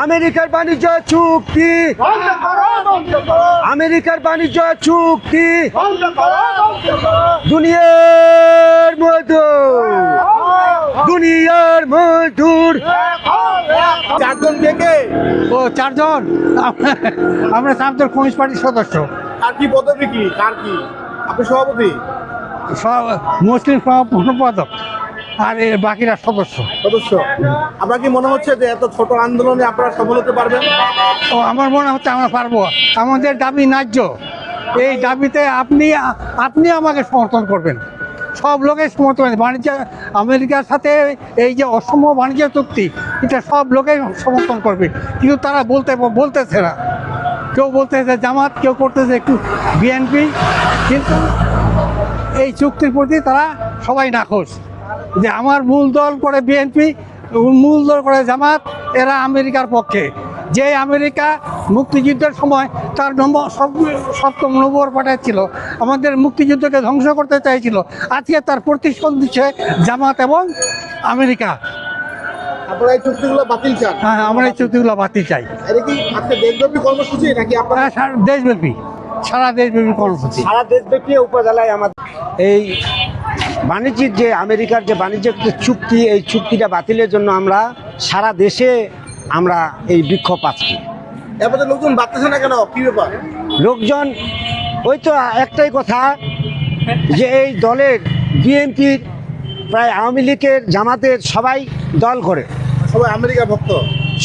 আমেরিকার বাণিজ্য চুক্তি, আমেরিকার বাণিজ্য চুক্তি দুনিয়ার মধুর, দুনিয়ার মধুর। চারজন থেকে ও চারজন, আমরা চারজন কমিউনিস্ট পার্টির সদস্য। আর কি পদবি কি, কার কি? আপনি সভাপতি? সব মুসলিম সম্পাদক, আর এর বাকিরা সদস্য। আপনার কি মনে হচ্ছে যে এত ছোট আন্দোলনে আপনারা সফল হতে পারবেন? ও আমার মনে হচ্ছে আমরা পারবো। আমাদের দাবি ন্যায্য, এই দাবিতে আপনি আমাকে সমর্থন করবেন, সব লোকের সমর্থন। বাণিজ্য আমেরিকার সাথে এই যে অসম বাণিজ্য চুক্তি, এটা সব লোকেই সমর্থন করবে, কিন্তু তারা বলতেছে না। কেউ বলতেছে জামাত, কেউ করতেছে একটু বিএনপি, কিন্তু এই চুক্তির প্রতি তারা সবাই নাখোশ। যে আমার মূল দল করে বিএনপি, মূল দল করে জামাত, এরা আমেরিকার পক্ষে। যে আমেরিকা মুক্তিযুদ্ধের সময় তার সপ্তম নম্বর পাঠাচ্ছিল, আমাদের মুক্তিযুদ্ধকে ধ্বংস করতে চাইছিল, আজকে তার প্রতিশোধ দিচ্ছে জামাত এবং আমেরিকা। আপনারা এই চুক্তিগুলো বাতিল চান? হ্যাঁ, আমরা এই চুক্তিগুলো বাতিল চাই। এটা কি আজকে দেশব্যাপী কর্মসূচি নাকি আপনারা? দেশব্যাপী, সারা দেশব্যাপী কর্মসূচি। সারা দেশব্যাপী উপজেলায় আমাদের এই বাণিজ্যিক যে আমেরিকার যে বাণিজ্যিক চুক্তি, এই চুক্তিটা বাতিলের জন্য আমরা সারা দেশে আমরা এই বিক্ষোভ পাচ্ছি। এরপরে লোকজন বাড়তেছে না কেন, কি ব্যাপার? লোকজন ওই তো একটাই কথা, যে এই দলের বিএনপির, প্রায় আওয়ামী লীগের, জামাতের সবাই দল করে, সবাই আমেরিকা ভক্ত।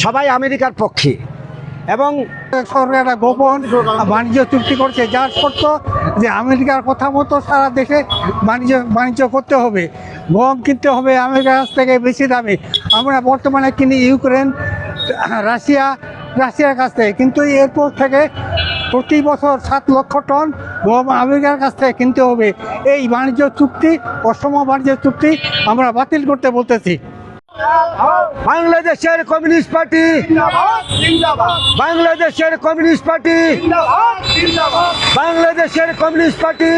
সবাই আমেরিকার পক্ষে। এবং সরকার একটা গোপন বাণিজ্য চুক্তি করছে, যার শর্ত যে আমেরিকার কথা মতো সারা দেশে বাণিজ্য করতে হবে, গম কিনতে হবে আমেরিকার কাছ থেকে বেশি দামে। আমরা বর্তমানে কিনি ইউক্রেন, রাশিয়ার কাছ থেকে, কিন্তু এরপর থেকে প্রতি বছর 7 লক্ষ টন গম আমেরিকার কাছ থেকে কিনতে হবে। এই বাণিজ্য চুক্তি, অসম বাণিজ্য চুক্তি আমরা বাতিল করতে বলতেছি। বাংলাদেশের কমিউনিস্ট পার্টি, বাংলাদেশের কমিউনিস্ট পার্টি, বাংলাদেশের কমিউনিস্ট পার্টি।